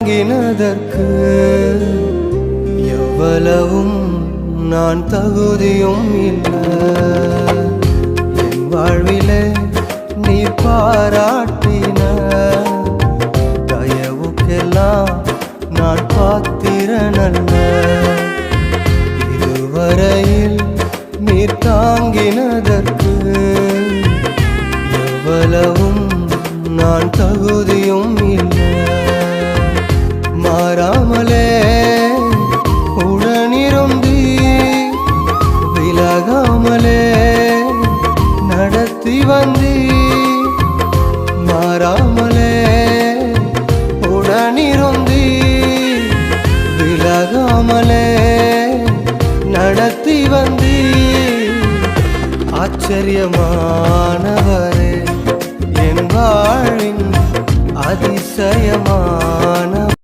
தாங்கினதற்கு எவ்வளவும் நான் தகுதியும் இல்லை. என் வாழ்விலே நீ பாராட்டின தயவுக்கெல்லாம் நான் பாத்திரனல்ல. இதுவரையில் நீ தாங்கினதற்கு எவ்வளவும் நான் தகுதியும் இல்லை. மாறாமலே உடனிருந்தி விலகாமலே நடத்தி வந்தி. மாறாமலே உடனிருந்தி விலகாமலே நடத்தி வந்தி. ஆச்சரியமானவரே, என் வாழின் அதிசயமான